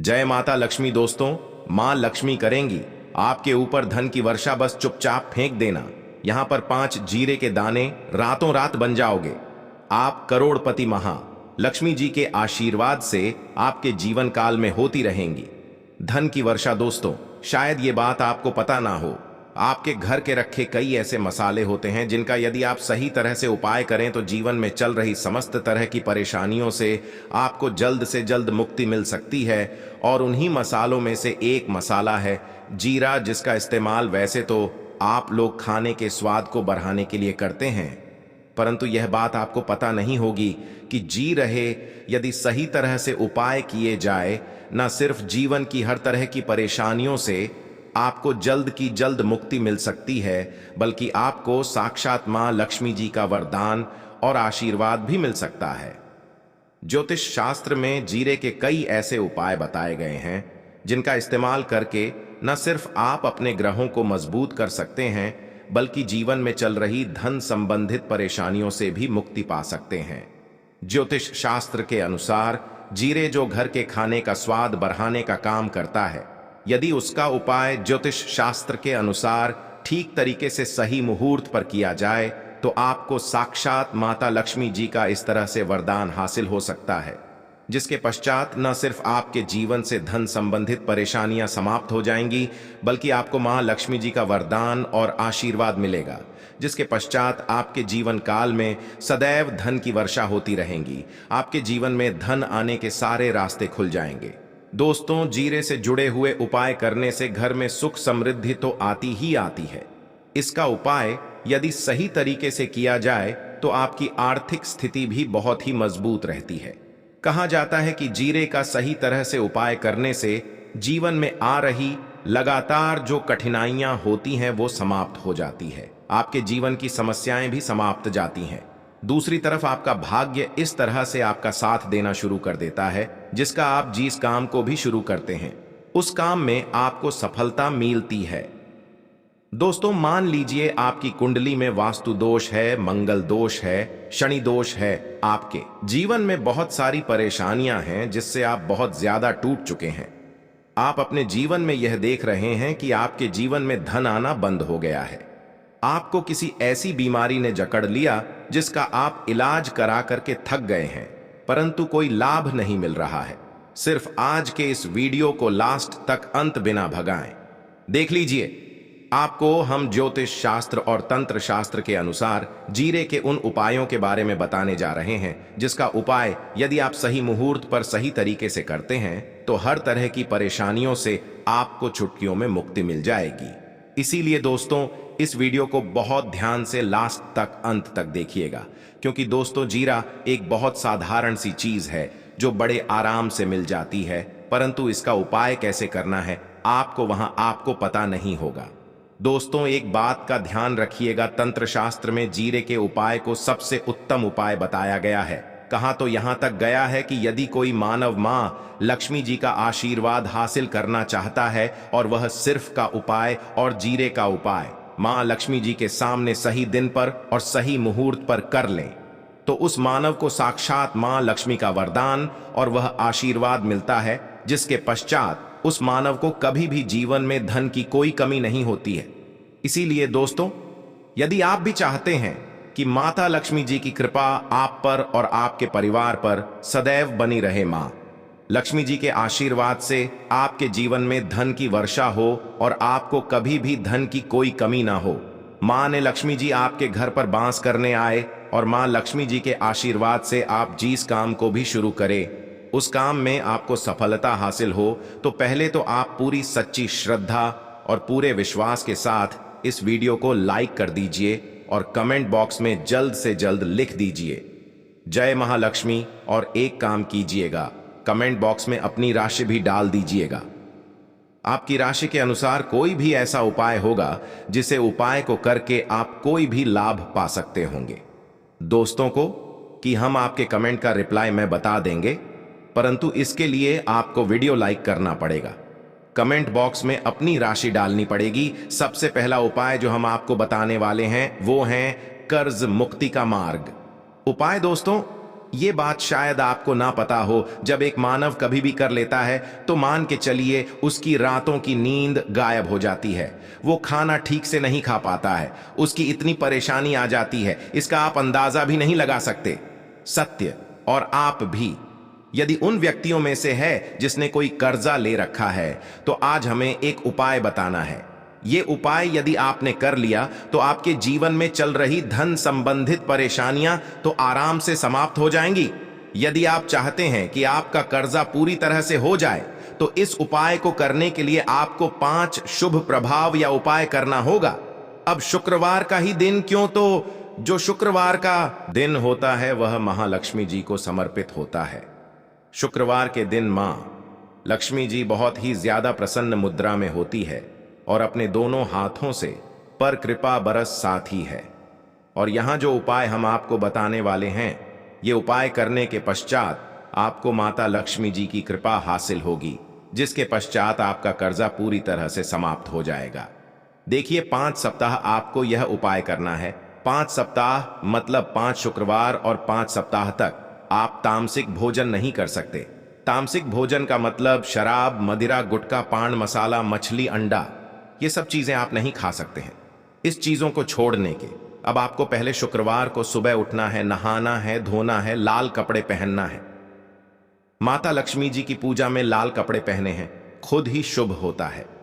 जय माता लक्ष्मी। दोस्तों, मां लक्ष्मी करेंगी आपके ऊपर धन की वर्षा, बस चुपचाप फेंक देना। यहां पर 5 जीरे के दाने, रातों रात बन जाओगे आप करोड़पति। महा लक्ष्मी जी के आशीर्वाद से आपके जीवन काल में होती रहेंगी धन की वर्षा। दोस्तों, शायद ये बात आपको पता ना हो, आपके घर के रखे कई ऐसे मसाले होते हैं जिनका यदि आप सही तरह से उपाय करें तो जीवन में चल रही समस्त तरह की परेशानियों से आपको जल्द से जल्द मुक्ति मिल सकती है। और उन्हीं मसालों में से एक मसाला है जीरा, जिसका इस्तेमाल वैसे तो आप लोग खाने के स्वाद को बढ़ाने के लिए करते हैं, परंतु यह बात आपको पता नहीं होगी कि जी रहे यदि सही तरह से उपाय किए जाए, न सिर्फ जीवन की हर तरह की परेशानियों से आपको जल्द की जल्द मुक्ति मिल सकती है, बल्कि आपको साक्षात मां लक्ष्मी जी का वरदान और आशीर्वाद भी मिल सकता है। ज्योतिष शास्त्र में जीरे के कई ऐसे उपाय बताए गए हैं जिनका इस्तेमाल करके न सिर्फ आप अपने ग्रहों को मजबूत कर सकते हैं, बल्कि जीवन में चल रही धन संबंधित परेशानियों से भी मुक्ति पा सकते हैं। ज्योतिष शास्त्र के अनुसार जीरे जो घर के खाने का स्वाद बढ़ाने का काम करता है, यदि उसका उपाय ज्योतिष शास्त्र के अनुसार ठीक तरीके से सही मुहूर्त पर किया जाए तो आपको साक्षात माता लक्ष्मी जी का इस तरह से वरदान हासिल हो सकता है, जिसके पश्चात न सिर्फ आपके जीवन से धन संबंधित परेशानियां समाप्त हो जाएंगी, बल्कि आपको मां लक्ष्मी जी का वरदान और आशीर्वाद मिलेगा, जिसके पश्चात आपके जीवन काल में सदैव धन की वर्षा होती रहेंगी। आपके जीवन में धन आने के सारे रास्ते खुल जाएंगे। दोस्तों, जीरे से जुड़े हुए उपाय करने से घर में सुख समृद्धि तो आती ही आती है। इसका उपाय यदि सही तरीके से किया जाए तो आपकी आर्थिक स्थिति भी बहुत ही मजबूत रहती है। कहा जाता है कि जीरे का सही तरह से उपाय करने से जीवन में आ रही लगातार जो कठिनाइयां होती हैं वो समाप्त हो जाती है, आपके जीवन की समस्याएं भी समाप्त जाती हैं। दूसरी तरफ आपका भाग्य इस तरह से आपका साथ देना शुरू कर देता है, जिसका आप जिस काम को भी शुरू करते हैं उस काम में आपको सफलता मिलती है। दोस्तों, मान लीजिए आपकी कुंडली में वास्तु दोष है, मंगल दोष है, शनि दोष है, आपके जीवन में बहुत सारी परेशानियां हैं जिससे आप बहुत ज्यादा टूट चुके हैं। आप अपने जीवन में यह देख रहे हैं कि आपके जीवन में धन आना बंद हो गया है। आपको किसी ऐसी बीमारी ने जकड़ लिया जिसका आप इलाज करा करके थक गए हैं, परंतु कोई लाभ नहीं मिल रहा है। सिर्फ आज के इस वीडियो को लास्ट तक अंत बिना भगाएं। देख लीजिए, आपको हम ज्योतिष शास्त्र और तंत्र शास्त्र के अनुसार जीरे के उन उपायों के बारे में बताने जा रहे हैं जिसका उपाय यदि आप सही मुहूर्त पर सही तरीके से करते हैं तो हर तरह की परेशानियों से आपको चुटकियों में मुक्ति मिल जाएगी। इसीलिए दोस्तों, इस वीडियो को बहुत ध्यान से लास्ट तक अंत तक देखिएगा, क्योंकि दोस्तों, जीरा एक बहुत साधारण सी चीज है जो बड़े आराम से मिल जाती है, परंतु इसका उपाय कैसे करना है आपको पता नहीं होगा। दोस्तों, एक बात का ध्यान रखिएगा, तंत्र शास्त्र में जीरे के उपाय को सबसे उत्तम उपाय बताया गया है। कहा तो यहां तक गया है कि यदि कोई मानव मां लक्ष्मी जी का आशीर्वाद हासिल करना चाहता है और वह सिर्फ का उपाय और जीरे का उपाय मां लक्ष्मी जी के सामने सही दिन पर और सही मुहूर्त पर कर लें, तो उस मानव को साक्षात मां लक्ष्मी का वरदान और वह आशीर्वाद मिलता है, जिसके पश्चात उस मानव को कभी भी जीवन में धन की कोई कमी नहीं होती है। इसीलिए दोस्तों, यदि आप भी चाहते हैं कि माता लक्ष्मी जी की कृपा आप पर और आपके परिवार पर सदैव बनी रहे, मां लक्ष्मी जी के आशीर्वाद से आपके जीवन में धन की वर्षा हो और आपको कभी भी धन की कोई कमी ना हो, मां ने लक्ष्मी जी आपके घर पर बांस करने आए और मां लक्ष्मी जी के आशीर्वाद से आप जिस काम को भी शुरू करें उस काम में आपको सफलता हासिल हो, तो पहले तो आप पूरी सच्ची श्रद्धा और पूरे विश्वास के साथ इस वीडियो को लाइक कर दीजिए और कमेंट बॉक्स में जल्द से जल्द लिख दीजिए जय महालक्ष्मी, और एक काम कीजिएगा, कमेंट बॉक्स में अपनी राशि भी डाल दीजिएगा। आपकी राशि के अनुसार कोई भी ऐसा उपाय होगा जिसे उपाय को करके आप कोई भी लाभ पा सकते होंगे। दोस्तों को कि हम आपके कमेंट का रिप्लाई मैं बता देंगे, परंतु इसके लिए आपको वीडियो लाइक करना पड़ेगा, कमेंट बॉक्स में अपनी राशि डालनी पड़ेगी। सबसे पहला उपाय जो हम आपको बताने वाले हैं वो है कर्ज मुक्ति का मार्ग। उपाय दोस्तों, ये बात शायद आपको ना पता हो, जब एक मानव कभी भी कर लेता है तो मान के चलिए उसकी रातों की नींद गायब हो जाती है, वो खाना ठीक से नहीं खा पाता है, उसकी इतनी परेशानी आ जाती है, इसका आप अंदाजा भी नहीं लगा सकते। सत्य। और आप भी यदि उन व्यक्तियों में से है जिसने कोई कर्जा ले रखा है, तो आज हमें एक उपाय बताना है। ये उपाय यदि आपने कर लिया तो आपके जीवन में चल रही धन संबंधित परेशानियां तो आराम से समाप्त हो जाएंगी। यदि आप चाहते हैं कि आपका कर्जा पूरी तरह से हो जाए, तो इस उपाय को करने के लिए आपको 5 शुभ प्रभाव या उपाय करना होगा। अब शुक्रवार का ही दिन क्यों, तो जो शुक्रवार का दिन होता है वह महालक्ष्मी जी को समर्पित होता है। शुक्रवार के दिन मां लक्ष्मी जी बहुत ही ज्यादा प्रसन्न मुद्रा में होती है और अपने दोनों हाथों से पर कृपा बरस साथी है। और यहां जो उपाय हम आपको बताने वाले हैं, ये उपाय करने के पश्चात आपको माता लक्ष्मी जी की कृपा हासिल होगी, जिसके पश्चात आपका कर्जा पूरी तरह से समाप्त हो जाएगा। देखिए, 5 सप्ताह आपको यह उपाय करना है। 5 सप्ताह मतलब 5 शुक्रवार और 5 सप्ताह तक आप तामसिक भोजन नहीं कर सकते। तामसिक भोजन का मतलब शराब, मदिरा, गुटखा, पान मसाला, मछली, अंडा, ये सब चीजें आप नहीं खा सकते हैं। इस चीजों को छोड़ने के अब आपको पहले शुक्रवार को सुबह उठना है, नहाना है, धोना है, लाल कपड़े पहनना है। माता लक्ष्मी जी की पूजा में लाल कपड़े पहने हैं खुद ही शुभ होता है।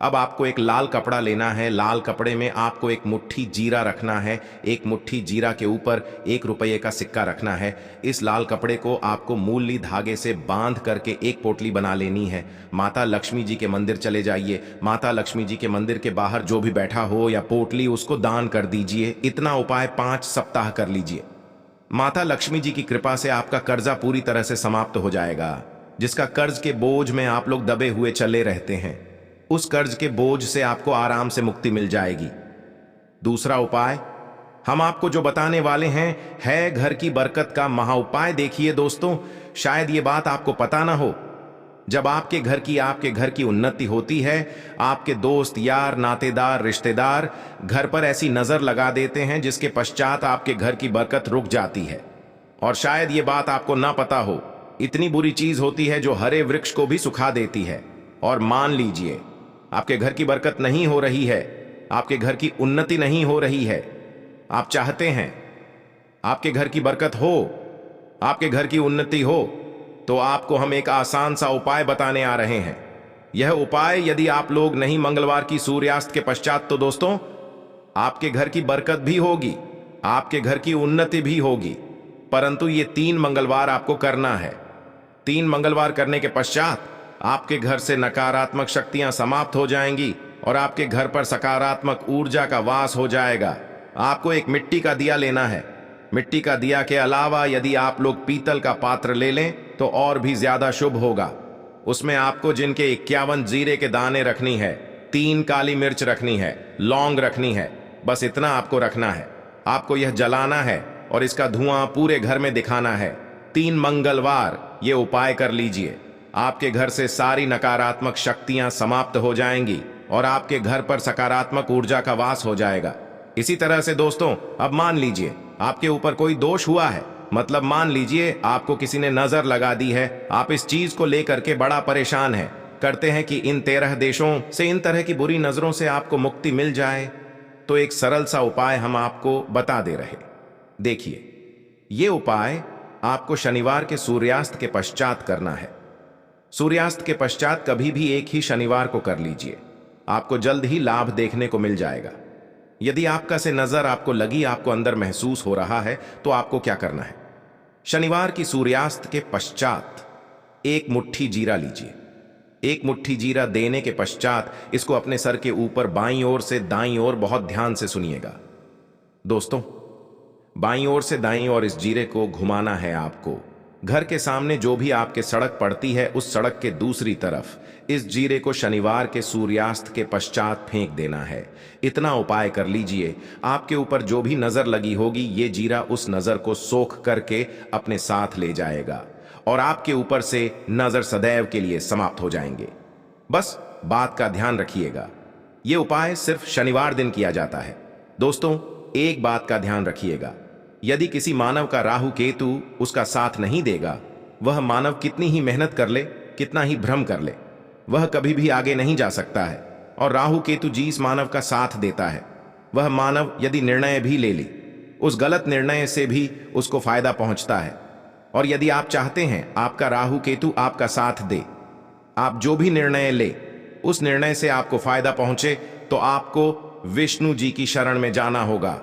अब आपको एक लाल कपड़ा लेना है। लाल कपड़े में आपको एक मुट्ठी जीरा रखना है। एक मुट्ठी जीरा के ऊपर 1 रुपये का सिक्का रखना है। इस लाल कपड़े को आपको मूली धागे से बांध करके एक पोटली बना लेनी है। माता लक्ष्मी जी के मंदिर चले जाइए। माता लक्ष्मी जी के मंदिर के बाहर जो भी बैठा हो या पोटली, उसको दान कर दीजिए। इतना उपाय 5 सप्ताह कर लीजिए। माता लक्ष्मी जी की कृपा से आपका कर्जा पूरी तरह से समाप्त हो जाएगा। जिसका कर्ज के बोझ में आप लोग दबे हुए चले रहते हैं, उस कर्ज के बोझ से आपको आराम से मुक्ति मिल जाएगी। दूसरा उपाय हम आपको जो बताने वाले हैं है घर की बरकत का महा उपाय। देखिए दोस्तों, शायद ये बात आपको पता ना हो, जब आपके घर की उन्नति होती है, आपके दोस्त, यार, नातेदार, रिश्तेदार घर पर ऐसी नजर लगा देते हैं जिसके पश्चात आपके घर की बरकत रुक जाती है। और शायद ये बात आपको ना पता हो, इतनी बुरी चीज होती है जो हरे वृक्ष को भी सुखा देती है। और मान लीजिए आपके घर की बरकत नहीं हो रही है, आपके घर की उन्नति नहीं हो रही है, आप चाहते हैं आपके घर की बरकत हो, आपके घर की उन्नति हो, तो आपको हम एक आसान सा उपाय बताने आ रहे हैं। यह उपाय यदि आप लोग नहीं मंगलवार की सूर्यास्त के पश्चात, तो दोस्तों आपके घर की बरकत भी होगी, आपके घर की उन्नति भी होगी। परंतु ये 3 मंगलवार आपको करना है। 3 मंगलवार करने के पश्चात आपके घर से नकारात्मक शक्तियां समाप्त हो जाएंगी और आपके घर पर सकारात्मक ऊर्जा का वास हो जाएगा। आपको एक मिट्टी का दिया लेना है। मिट्टी का दिया के अलावा यदि आप लोग पीतल का पात्र ले लें तो और भी ज्यादा शुभ होगा। उसमें आपको जिनके 51 जीरे के दाने रखनी है, 3 काली मिर्च रखनी है, लौंग रखनी है, बस इतना आपको रखना है। आपको यह जलाना है और इसका धुआं पूरे घर में दिखाना है। 3 मंगलवार ये उपाय कर लीजिए। आपके घर से सारी नकारात्मक शक्तियां समाप्त हो जाएंगी और आपके घर पर सकारात्मक ऊर्जा का वास हो जाएगा। इसी तरह से दोस्तों, अब मान लीजिए आपके ऊपर कोई दोष हुआ है, मतलब मान लीजिए आपको किसी ने नजर लगा दी है, आप इस चीज को लेकर के बड़ा परेशान हैं, करते हैं कि इन 13 देशों से इन तरह की बुरी नजरों से आपको मुक्ति मिल जाए, तो एक सरल सा उपाय हम आपको बता दे रहे। देखिए, ये उपाय आपको शनिवार के सूर्यास्त के पश्चात करना है। सूर्यास्त के पश्चात कभी भी एक ही शनिवार को कर लीजिए, आपको जल्द ही लाभ देखने को मिल जाएगा। यदि आपका से नजर आपको लगी, आपको अंदर महसूस हो रहा है, तो आपको क्या करना है? शनिवार की सूर्यास्त के पश्चात 1 मुट्ठी जीरा लीजिए। 1 मुट्ठी जीरा देने के पश्चात इसको अपने सर के ऊपर बाईं ओर से दाईं ओर, बहुत ध्यान से सुनिएगा दोस्तों, बाईं ओर से दाईं ओर इस जीरे को घुमाना है आपको। घर के सामने जो भी आपके सड़क पड़ती है, उस सड़क के दूसरी तरफ इस जीरे को शनिवार के सूर्यास्त के पश्चात फेंक देना है। इतना उपाय कर लीजिए। आपके ऊपर जो भी नजर लगी होगी, ये जीरा उस नजर को सोख करके अपने साथ ले जाएगा और आपके ऊपर से नजर सदैव के लिए समाप्त हो जाएंगे। बस बात का ध्यान रखिएगा, ये उपाय सिर्फ शनिवार दिन किया जाता है। दोस्तों, एक बात का ध्यान रखिएगा, यदि किसी मानव का राहु केतु उसका साथ नहीं देगा, वह मानव कितनी ही मेहनत कर ले, कितना ही भ्रम कर ले, वह कभी भी आगे नहीं जा सकता है। और राहु केतु जिस मानव का साथ देता है, वह मानव यदि निर्णय भी ले उस गलत निर्णय से भी उसको फायदा पहुंचता है। और यदि आप चाहते हैं आपका राहु केतु आपका साथ दे, आप जो भी निर्णय ले उस निर्णय से आपको फायदा पहुंचे, तो आपको विष्णु जी की शरण में जाना होगा।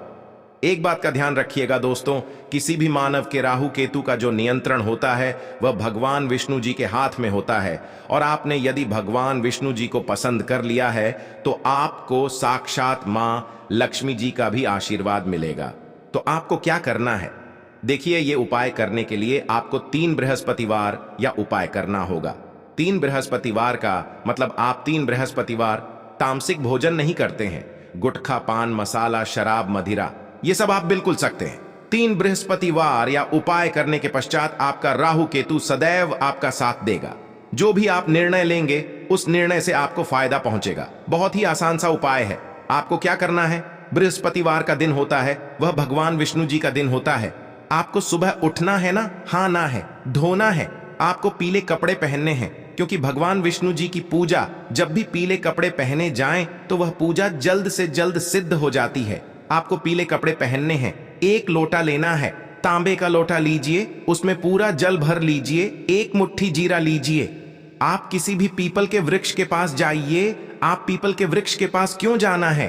एक बात का ध्यान रखिएगा दोस्तों, किसी भी मानव के राहु केतु का जो नियंत्रण होता है वह भगवान विष्णु जी के हाथ में होता है। और आपने यदि भगवान विष्णु जी को पसंद कर लिया है तो आपको साक्षात मां लक्ष्मी जी का भी आशीर्वाद मिलेगा। तो आपको क्या करना है, देखिए, ये उपाय करने के लिए आपको 3 बृहस्पतिवार या उपाय करना होगा। 3 बृहस्पतिवार का मतलब आप 3 बृहस्पतिवार तामसिक भोजन नहीं करते हैं। गुटखा, पान मसाला, शराब, मदिरा, ये सब आप बिल्कुल सकते हैं। 3 बृहस्पतिवार या उपाय करने के पश्चात आपका राहु केतु सदैव आपका साथ देगा। जो भी आप निर्णय लेंगे उस निर्णय से आपको फायदा पहुंचेगा। बहुत ही आसान सा उपाय है। आपको क्या करना है, बृहस्पतिवार का दिन होता है, वह भगवान विष्णु जी का दिन होता है। आपको सुबह उठना है ना, हाँ ना है, धोना है, आपको पीले कपड़े पहनने हैं, क्योंकि भगवान विष्णु जी की पूजा जब भी पीले कपड़े पहने जाएं तो वह पूजा जल्द से जल्द सिद्ध हो जाती है। आपको पीले कपड़े पहनने हैं, 1 लोटा लेना है, तांबे का लोटा लीजिए, उसमें पूरा जल भर लीजिए, 1 मुट्ठी जीरा लीजिए। आप किसी भी पीपल के वृक्ष के पास जाइए। आप पीपल के वृक्ष के पास क्यों जाना है,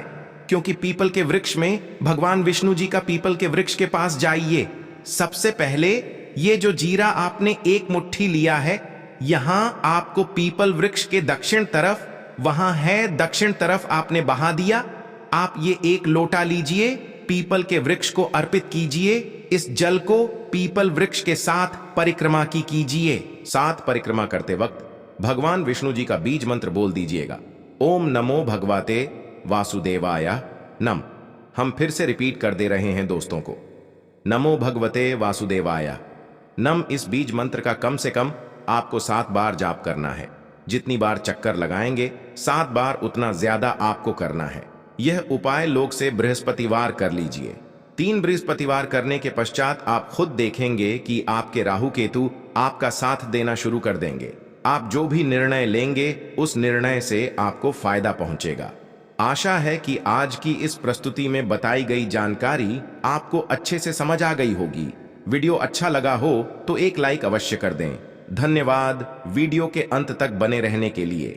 क्योंकि पीपल के वृक्ष में भगवान विष्णु जी का पीपल के वृक्ष के पास जाइए। सबसे पहले ये जो जीरा आपने 1 मुट्ठी लिया है, यहां आपको पीपल वृक्ष के दक्षिण तरफ, वहां है दक्षिण तरफ, आपने बहा दिया। आप ये 1 लोटा लीजिए, पीपल के वृक्ष को अर्पित कीजिए। इस जल को पीपल वृक्ष के साथ परिक्रमा की कीजिए। साथ परिक्रमा करते वक्त भगवान विष्णु जी का बीज मंत्र बोल दीजिएगा, ओम नमो भगवते वासुदेवाय नम। हम फिर से रिपीट कर दे रहे हैं दोस्तों को, नमो भगवते वासुदेवाय नम। इस बीज मंत्र का कम से कम आपको 7 बार जाप करना है। जितनी बार चक्कर लगाएंगे 7 बार उतना ज्यादा आपको करना है। यह उपाय लोग से बृहस्पतिवार कर लीजिए। 3 बृहस्पतिवार करने के पश्चात आप खुद देखेंगे कि आपके राहु केतु आपका साथ देना शुरू कर देंगे। आप जो भी निर्णय लेंगे उस निर्णय से आपको फायदा पहुंचेगा। आशा है कि आज की इस प्रस्तुति में बताई गई जानकारी आपको अच्छे से समझ आ गई होगी। वीडियो अच्छा लगा हो तो एक लाइक अवश्य कर दें। धन्यवाद वीडियो के अंत तक बने रहने के लिए।